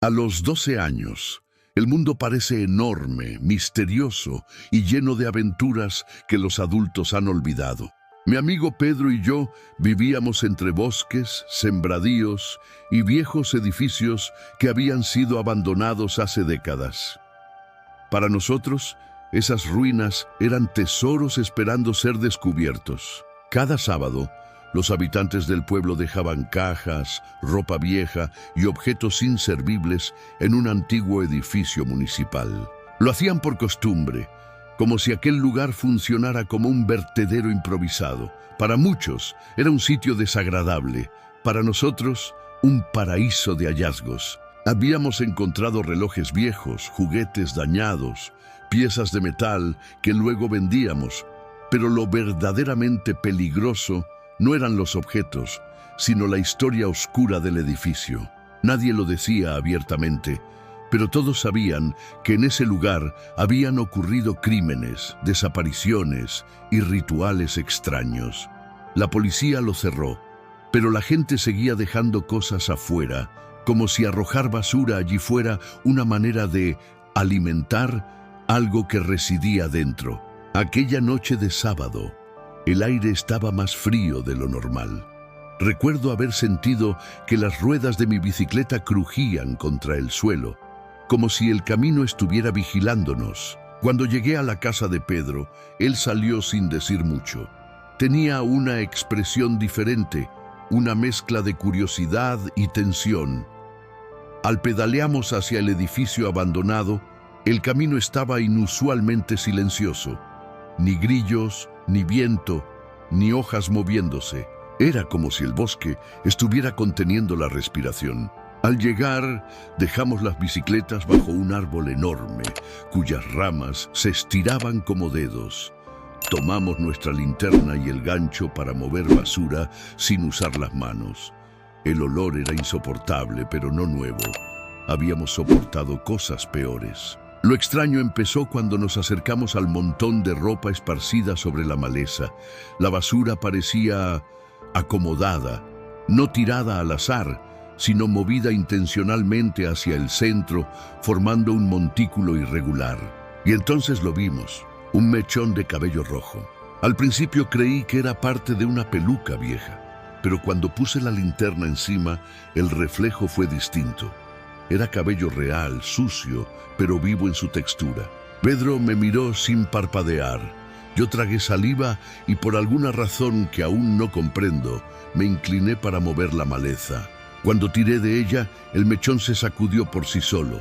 A los 12 años, el mundo parece enorme, misterioso y lleno de aventuras que los adultos han olvidado. Mi amigo Pedro y yo vivíamos entre bosques, sembradíos y viejos edificios que habían sido abandonados hace décadas. Para nosotros, esas ruinas eran tesoros esperando ser descubiertos. Cada sábado, los habitantes del pueblo dejaban cajas, ropa vieja y objetos inservibles en un antiguo edificio municipal. Lo hacían por costumbre, como si aquel lugar funcionara como un vertedero improvisado. Para muchos era un sitio desagradable, para nosotros un paraíso de hallazgos. Habíamos encontrado relojes viejos, juguetes dañados, piezas de metal que luego vendíamos, pero lo verdaderamente peligroso no eran los objetos, sino la historia oscura del edificio. Nadie lo decía abiertamente, pero todos sabían que en ese lugar habían ocurrido crímenes, desapariciones y rituales extraños. La policía lo cerró, pero la gente seguía dejando cosas afuera, como si arrojar basura allí fuera una manera de alimentar algo que residía dentro. Aquella noche de sábado, el aire estaba más frío de lo normal. Recuerdo haber sentido que las ruedas de mi bicicleta crujían contra el suelo, como si el camino estuviera vigilándonos. Cuando llegué a la casa de Pedro, él salió sin decir mucho. Tenía una expresión diferente, una mezcla de curiosidad y tensión. Al pedaleamos hacia el edificio abandonado, el camino estaba inusualmente silencioso. Ni grillos, ni viento, ni hojas moviéndose. Era como si el bosque estuviera conteniendo la respiración. Al llegar, dejamos las bicicletas bajo un árbol enorme, cuyas ramas se estiraban como dedos. Tomamos nuestra linterna y el gancho para mover basura sin usar las manos. El olor era insoportable, pero no nuevo. Habíamos soportado cosas peores. Lo extraño empezó cuando nos acercamos al montón de ropa esparcida sobre la maleza. La basura parecía acomodada, no tirada al azar, sino movida intencionalmente hacia el centro, formando un montículo irregular. Y entonces lo vimos, un mechón de cabello rojo. Al principio creí que era parte de una peluca vieja, pero cuando puse la linterna encima, el reflejo fue distinto. Era cabello real, sucio, pero vivo en su textura. Pedro me miró sin parpadear. Yo tragué saliva y por alguna razón que aún no comprendo, me incliné para mover la maleza. Cuando tiré de ella, el mechón se sacudió por sí solo,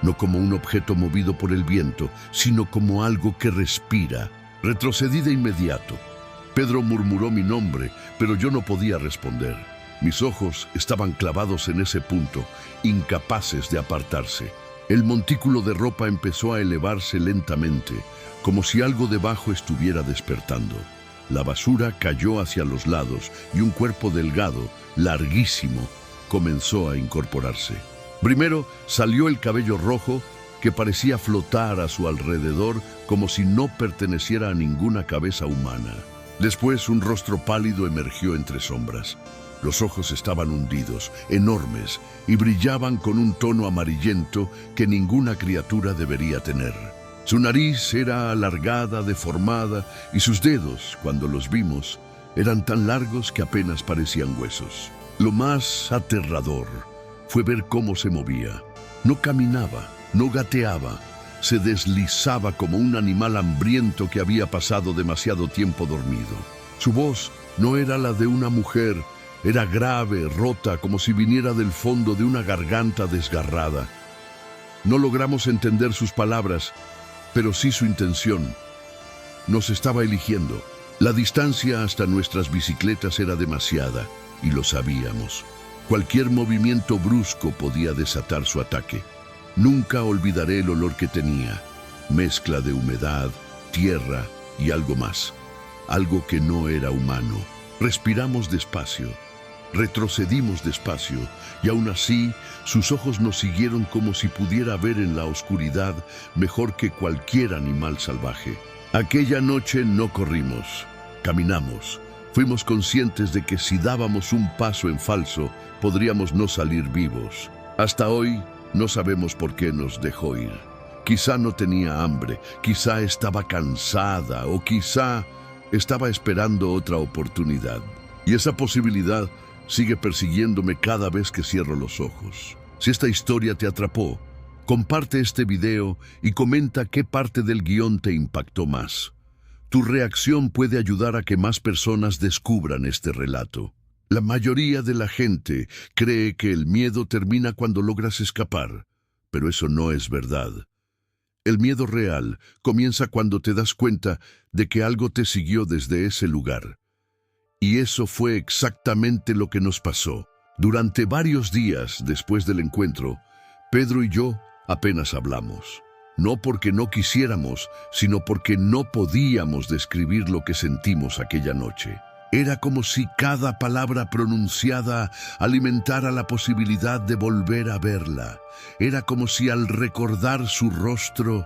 no como un objeto movido por el viento, sino como algo que respira. Retrocedí de inmediato. Pedro murmuró mi nombre, pero yo no podía responder. Mis ojos estaban clavados en ese punto, incapaces de apartarse. El montículo de ropa empezó a elevarse lentamente, como si algo debajo estuviera despertando. La basura cayó hacia los lados y un cuerpo delgado, larguísimo, comenzó a incorporarse. Primero salió el cabello rojo que parecía flotar a su alrededor como si no perteneciera a ninguna cabeza humana. Después un rostro pálido emergió entre sombras. Los ojos estaban hundidos, enormes, y brillaban con un tono amarillento que ninguna criatura debería tener. Su nariz era alargada, deformada, y sus dedos, cuando los vimos, eran tan largos que apenas parecían huesos. Lo más aterrador fue ver cómo se movía. No caminaba, no gateaba, se deslizaba como un animal hambriento que había pasado demasiado tiempo dormido. Su voz no era la de una mujer, era grave, rota, como si viniera del fondo de una garganta desgarrada. No logramos entender sus palabras, pero sí su intención. Nos estaba eligiendo. La distancia hasta nuestras bicicletas era demasiada, y lo sabíamos. Cualquier movimiento brusco podía desatar su ataque. Nunca olvidaré el olor que tenía, mezcla de humedad, tierra y algo más, algo que no era humano. Respiramos despacio. Retrocedimos despacio, y aún así, sus ojos nos siguieron como si pudiera ver en la oscuridad mejor que cualquier animal salvaje. Aquella noche no corrimos, caminamos. Fuimos conscientes de que si dábamos un paso en falso, podríamos no salir vivos. Hasta hoy, No sabemos por qué nos dejó ir. Quizá no tenía hambre, quizá estaba cansada o quizá estaba esperando otra oportunidad. Y esa posibilidad sigue persiguiéndome cada vez que cierro los ojos. Si esta historia te atrapó, comparte este video y comenta qué parte del guión te impactó más. Tu reacción puede ayudar a que más personas descubran este relato. La mayoría de la gente cree que el miedo termina cuando logras escapar, pero eso no es verdad. El miedo real comienza cuando te das cuenta de que algo te siguió desde ese lugar. Y eso fue exactamente lo que nos pasó. Durante varios días después del encuentro, Pedro y yo apenas hablamos. No porque no quisiéramos, sino porque no podíamos describir lo que sentimos aquella noche. Era como si cada palabra pronunciada alimentara la posibilidad de volver a verla. Era como si al recordar su rostro,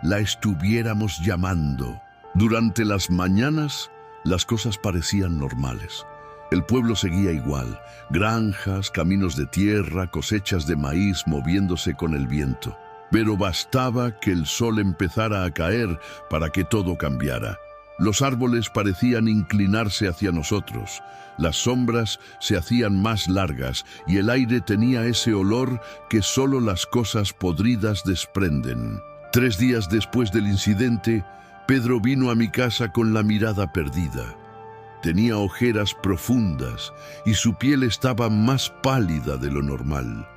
la estuviéramos llamando. Durante las mañanas, las cosas parecían normales. El pueblo seguía igual, granjas, caminos de tierra, cosechas de maíz moviéndose con el viento. Pero bastaba que el sol empezara a caer para que todo cambiara. Los árboles parecían inclinarse hacia nosotros, las sombras se hacían más largas y el aire tenía ese olor que solo las cosas podridas desprenden. 3 días después del incidente, Pedro vino a mi casa con la mirada perdida. Tenía ojeras profundas y su piel estaba más pálida de lo normal.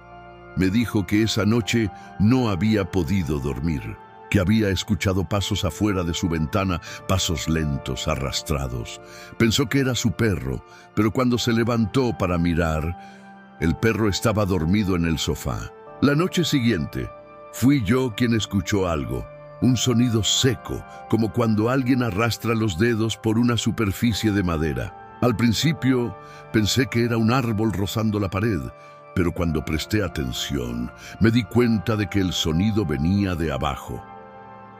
Me dijo que esa noche no había podido dormir, que había escuchado pasos afuera de su ventana, pasos lentos, arrastrados. Pensó que era su perro, pero cuando se levantó para mirar, el perro estaba dormido en el sofá. La noche siguiente, fui yo quien escuchó algo, un sonido seco, como cuando alguien arrastra los dedos por una superficie de madera. Al principio, pensé que era un árbol rozando la pared, pero cuando presté atención, me di cuenta de que el sonido venía de abajo,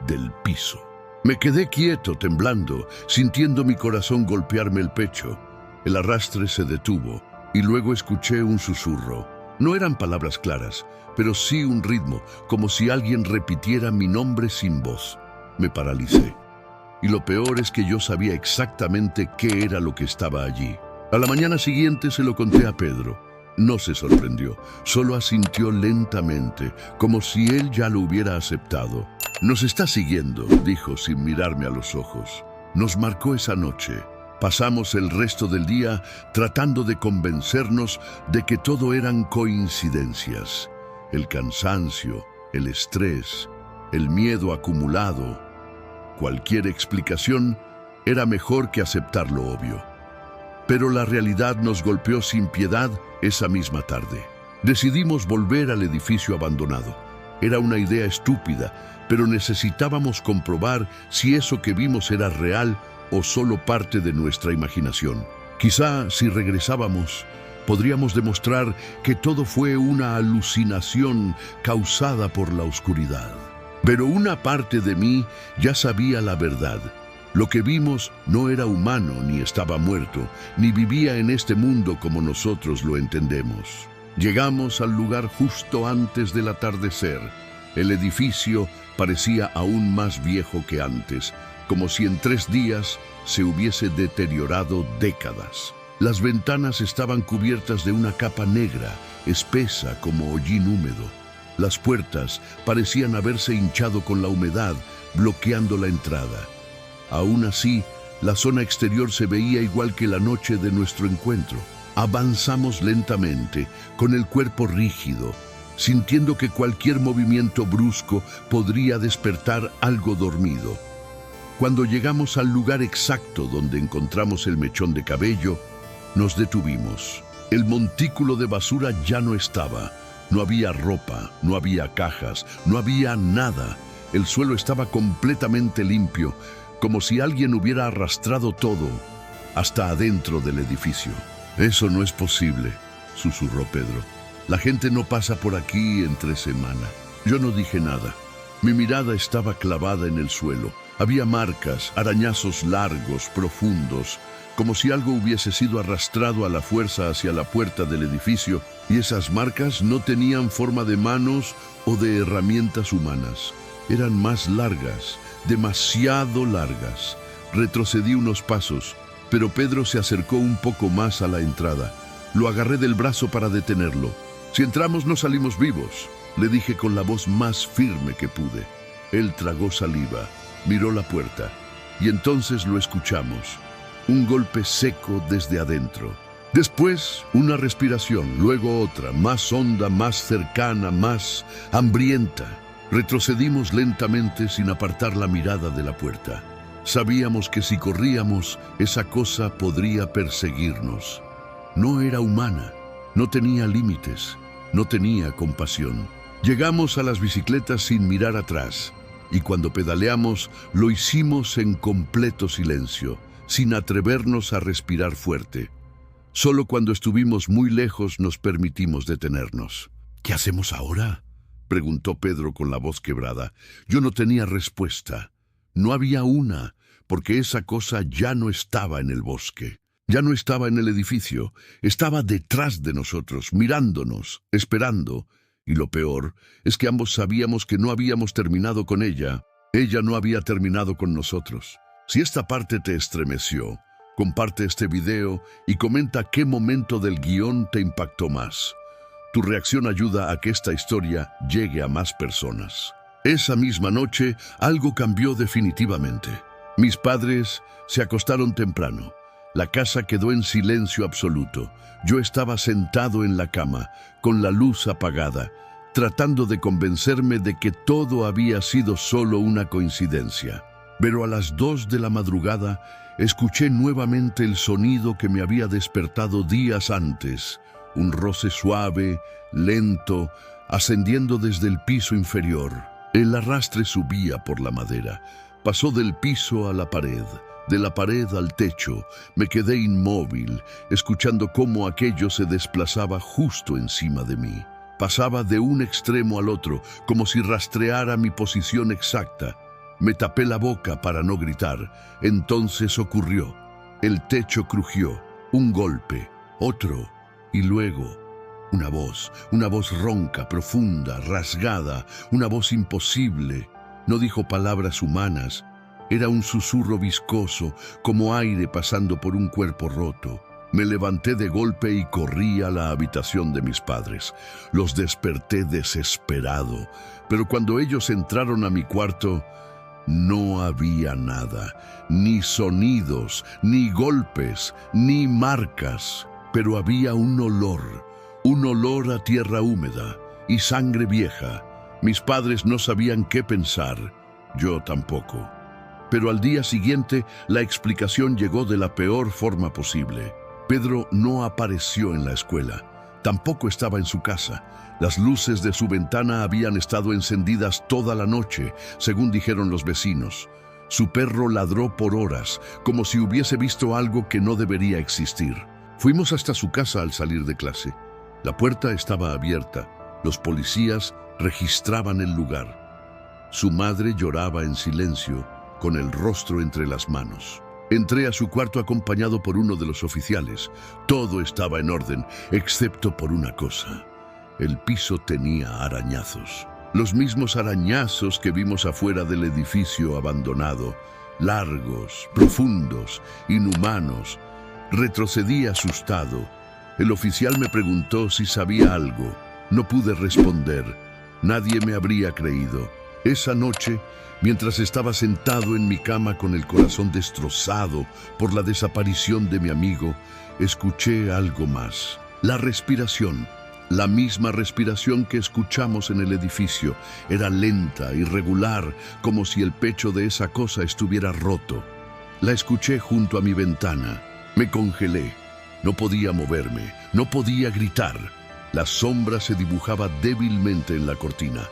del piso. Me quedé quieto, temblando, sintiendo mi corazón golpearme el pecho. El arrastre se detuvo y luego escuché un susurro. No eran palabras claras, pero sí un ritmo, como si alguien repitiera mi nombre sin voz. Me paralicé. Y lo peor es que yo sabía exactamente qué era lo que estaba allí. A la mañana siguiente se lo conté a Pedro. No se sorprendió, solo asintió lentamente, como si él ya lo hubiera aceptado. «Nos está siguiendo», dijo sin mirarme a los ojos. Nos marcó esa noche. Pasamos el resto del día tratando de convencernos de que todo eran coincidencias. El cansancio, el estrés, el miedo acumulado. Cualquier explicación era mejor que aceptar lo obvio. Pero la realidad nos golpeó sin piedad esa misma tarde. Decidimos volver al edificio abandonado. Era una idea estúpida, pero necesitábamos comprobar si eso que vimos era real o solo parte de nuestra imaginación. Quizá si regresábamos, podríamos demostrar que todo fue una alucinación causada por la oscuridad. Pero una parte de mí ya sabía la verdad. Lo que vimos no era humano, ni estaba muerto, ni vivía en este mundo como nosotros lo entendemos. Llegamos al lugar justo antes del atardecer. El edificio parecía aún más viejo que antes, como si en 3 días se hubiese deteriorado décadas. Las ventanas estaban cubiertas de una capa negra, espesa como hollín húmedo. Las puertas parecían haberse hinchado con la humedad, bloqueando la entrada. Aún así, la zona exterior se veía igual que la noche de nuestro encuentro. Avanzamos lentamente, con el cuerpo rígido, sintiendo que cualquier movimiento brusco podría despertar algo dormido. Cuando llegamos al lugar exacto donde encontramos el mechón de cabello, nos detuvimos. El montículo de basura ya no estaba. No había ropa, no había cajas, no había nada. El suelo estaba completamente limpio, como si alguien hubiera arrastrado todo hasta adentro del edificio. «Eso no es posible», susurró Pedro. «La gente no pasa por aquí entre semana». Yo no dije nada. Mi mirada estaba clavada en el suelo. Había marcas, arañazos largos, profundos, como si algo hubiese sido arrastrado a la fuerza hacia la puerta del edificio, y esas marcas no tenían forma de manos o de herramientas humanas. Eran más largas, demasiado largas. Retrocedí unos pasos, pero Pedro se acercó un poco más a la entrada. Lo agarré del brazo para detenerlo. «Si entramos no salimos vivos», le dije con la voz más firme que pude. Él tragó saliva, miró la puerta, y entonces lo escuchamos. Un golpe seco desde adentro. Después, una respiración, luego otra, más honda, más cercana, más hambrienta. Retrocedimos lentamente sin apartar la mirada de la puerta. Sabíamos que si corríamos, esa cosa podría perseguirnos. No era humana, no tenía límites, no tenía compasión. Llegamos a las bicicletas sin mirar atrás, y cuando pedaleamos, lo hicimos en completo silencio, sin atrevernos a respirar fuerte. Solo cuando estuvimos muy lejos nos permitimos detenernos. «¿Qué hacemos ahora?», preguntó Pedro con la voz quebrada. Yo no tenía respuesta. No había una, porque esa cosa ya no estaba en el bosque. Ya no estaba en el edificio. Estaba detrás de nosotros, mirándonos, esperando. Y lo peor es que ambos sabíamos que no habíamos terminado con ella. Ella no había terminado con nosotros. Si esta parte te estremeció, comparte este video y comenta qué momento del guión te impactó más. Tu reacción ayuda a que esta historia llegue a más personas. Esa misma noche, algo cambió definitivamente. Mis padres se acostaron temprano. La casa quedó en silencio absoluto. Yo estaba sentado en la cama, con la luz apagada, tratando de convencerme de que todo había sido solo una coincidencia. Pero a las 2 de la madrugada, escuché nuevamente el sonido que me había despertado días antes. Un roce suave, lento, ascendiendo desde el piso inferior. El arrastre subía por la madera. Pasó del piso a la pared, de la pared al techo. Me quedé inmóvil, escuchando cómo aquello se desplazaba justo encima de mí. Pasaba de un extremo al otro, como si rastreara mi posición exacta. Me tapé la boca para no gritar. Entonces ocurrió. El techo crujió. Un golpe, otro, y luego una voz ronca, profunda, rasgada, una voz imposible. No dijo palabras humanas. Era un susurro viscoso, como aire pasando por un cuerpo roto. Me levanté de golpe y corrí a la habitación de mis padres. Los desperté desesperado, pero cuando ellos entraron a mi cuarto, no había nada, ni sonidos, ni golpes, ni marcas, pero había un olor a tierra húmeda y sangre vieja. Mis padres no sabían qué pensar, yo tampoco. Pero al día siguiente, la explicación llegó de la peor forma posible. Pedro no apareció en la escuela. Tampoco estaba en su casa. Las luces de su ventana habían estado encendidas toda la noche, según dijeron los vecinos. Su perro ladró por horas, como si hubiese visto algo que no debería existir. Fuimos hasta su casa al salir de clase. La puerta estaba abierta. Los policías registraban el lugar. Su madre lloraba en silencio, con el rostro entre las manos. Entré a su cuarto acompañado por uno de los oficiales. Todo estaba en orden, excepto por una cosa. El piso tenía arañazos. Los arañazos que vimos afuera del edificio abandonado. Largos, profundos, inhumanos. Retrocedí asustado. El oficial me preguntó si sabía algo. No pude responder. Nadie me habría creído. Esa noche, mientras estaba sentado en mi cama con el corazón destrozado por la desaparición de mi amigo, escuché algo más. La respiración, la misma respiración que escuchamos en el edificio, era lenta, irregular, como si el pecho de esa cosa estuviera roto. La escuché junto a mi ventana. Me congelé. No podía moverme, no podía gritar. La sombra se dibujaba débilmente en la cortina.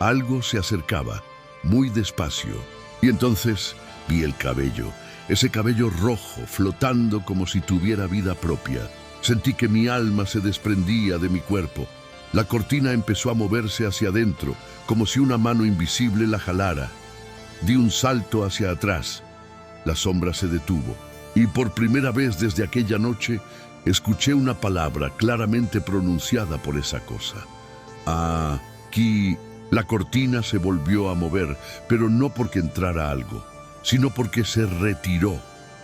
Algo se acercaba, muy despacio. Y entonces vi el cabello, ese cabello rojo flotando como si tuviera vida propia. Sentí que mi alma se desprendía de mi cuerpo. La cortina empezó a moverse hacia adentro, como si una mano invisible la jalara. Di un salto hacia atrás. La sombra se detuvo. Y por primera vez desde aquella noche, escuché una palabra claramente pronunciada por esa cosa. Aquí. La cortina se volvió a mover, pero no porque entrara algo, sino porque se retiró.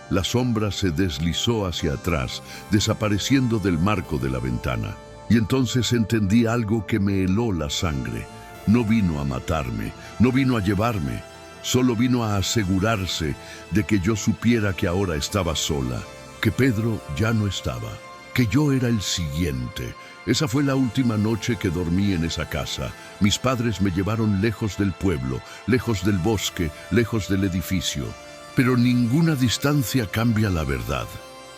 La sombra se deslizó hacia atrás, desapareciendo del marco de la ventana. Y entonces entendí algo que me heló la sangre. No vino a matarme, no vino a llevarme, solo vino a asegurarse de que yo supiera que ahora estaba sola, que Pedro ya no estaba, que yo era el siguiente. Esa fue la última noche que dormí en esa casa. Mis padres me llevaron lejos del pueblo, lejos del bosque, lejos del edificio. Pero ninguna distancia cambia la verdad,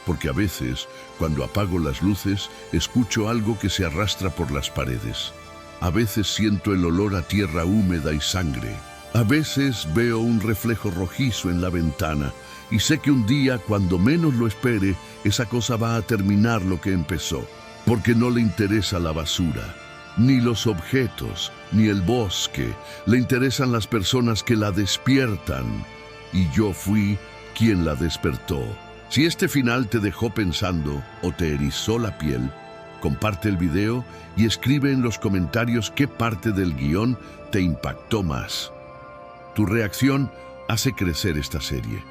porque a veces, cuando apago las luces, escucho algo que se arrastra por las paredes. A veces siento el olor a tierra húmeda y sangre. A veces veo un reflejo rojizo en la ventana y sé que un día, cuando menos lo espere, esa cosa va a terminar lo que empezó. Porque no le interesa la basura, ni los objetos, ni el bosque. Le interesan las personas que la despiertan. Y yo fui quien la despertó. Si este final te dejó pensando o te erizó la piel, comparte el video y escribe en los comentarios qué parte del guión te impactó más. Tu reacción hace crecer esta serie.